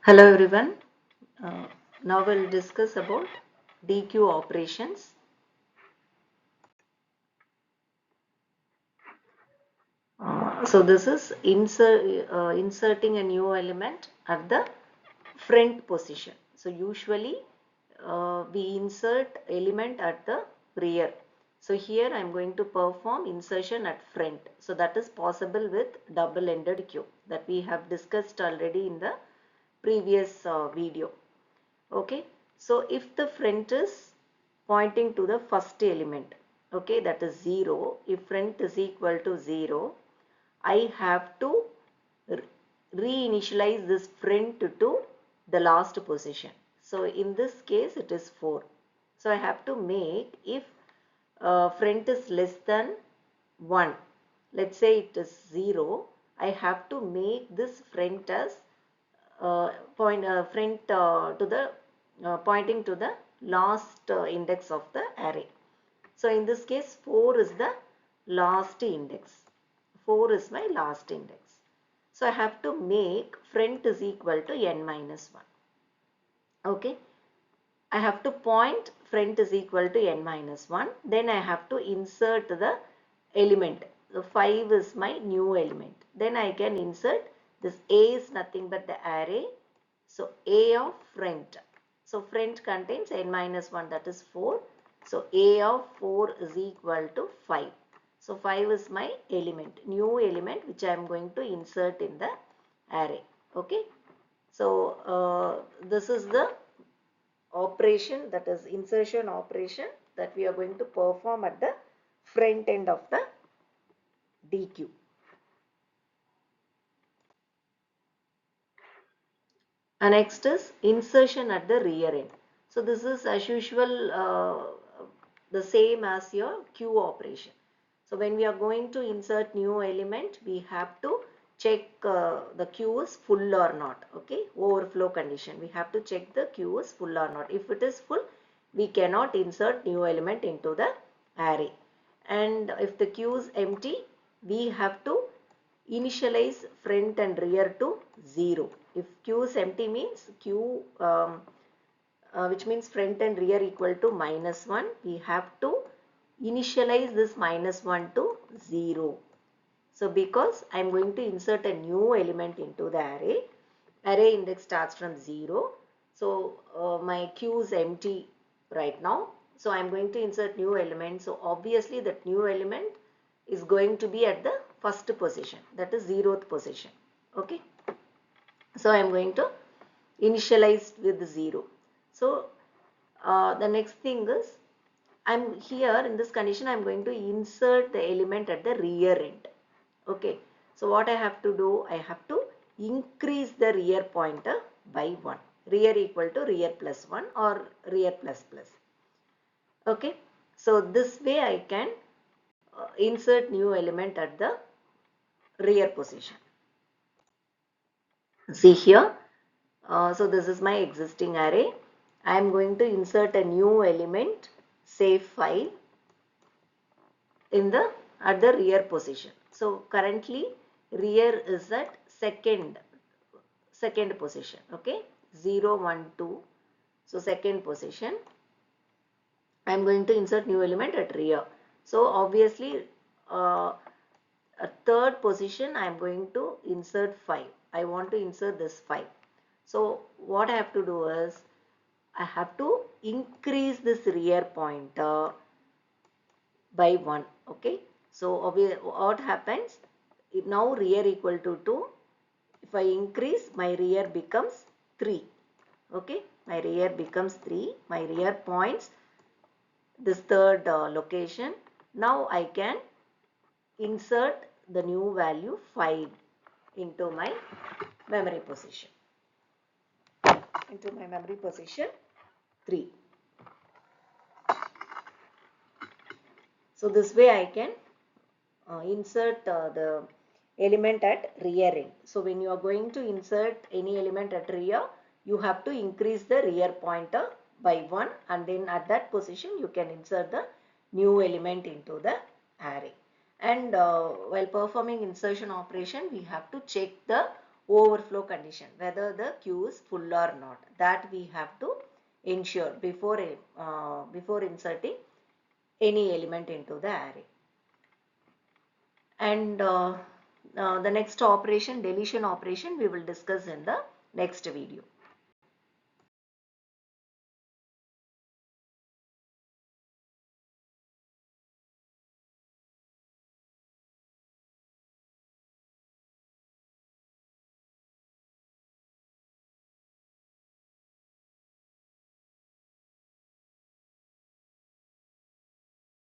Hello everyone. Uh, Now we'll discuss about deque operations. So this is inserting a new element at the front position. So usually we insert element at the rear. So here I am going to perform insertion at front. So that is possible with double-ended queue that we have discussed already in the previous video. Okay, so if the front is pointing to the first element, okay, that is 0, if front is equal to 0, I have to reinitialize this front to the last position. So in this case it is 4. So I have to make, if front is less than 1, let's say it is 0, I have to make this front as front to the pointing to the last index of the array. So in this case 4 is the last index. 4 is my last index. So I have to make front is equal to n minus 1. Okay. I have to point front is equal to n minus 1. Then I have to insert the element. So 5 is my new element. Then I can insert this. A is nothing but the array. So A of front. So front contains n minus 1, that is 4. So A of 4 is equal to 5. So 5 is my element, new element which I am going to insert in the array. Okay. So this is the operation, that is insertion operation, that we are going to perform at the front end of the deque. And next is insertion at the rear end. So this is as usual the same as your queue operation. So when we are going to insert new element, we have to check the queue is full or not. Okay, overflow condition. We have to check the queue is full or not. If it is full, we cannot insert new element into the array. And if the queue is empty, we have to initialize front and rear to 0. If queue is empty means queue which means front and rear equal to -1, we have to initialize this -1 to 0. So because I am going to insert a new element into the array index starts from 0. So my queue is empty right now. So I am going to insert new element. So obviously that new element is going to be at the first position, that is 0th position. Okay. So I am going to initialize with 0. So the next thing is, I'm here in this condition, I'm going to insert the element at the rear end. Okay. So what I have to do, I have to increase the rear pointer by 1. Rear equal to rear plus 1 or rear plus plus. Okay. So this way I can insert new element at the rear position. See here. So this is my existing array. I am going to insert a new element, say 5, in the at the rear position. So currently rear is at second position. Okay, 0, 1, 2. So second position. I am going to insert new element at rear. So obviously a third position I am going to insert 5. I want to insert this 5. So what I have to do is, I have to increase this rear pointer by 1. Okay. So what happens? If now rear equal to 2. If I increase, my rear becomes 3. Okay. My rear becomes 3. My rear points this third location. Now I can insert the new value 5 into my memory position. Into my memory position 3. So this way I can insert the element at rear end. So when you are going to insert any element at rear, you have to increase the rear pointer by 1, and then at that position you can insert the new element into the array. And while performing insertion operation, we have to check the overflow condition, whether the queue is full or not. That we have to ensure before inserting any element into the array. And the next operation, deletion operation, we will discuss in the next video.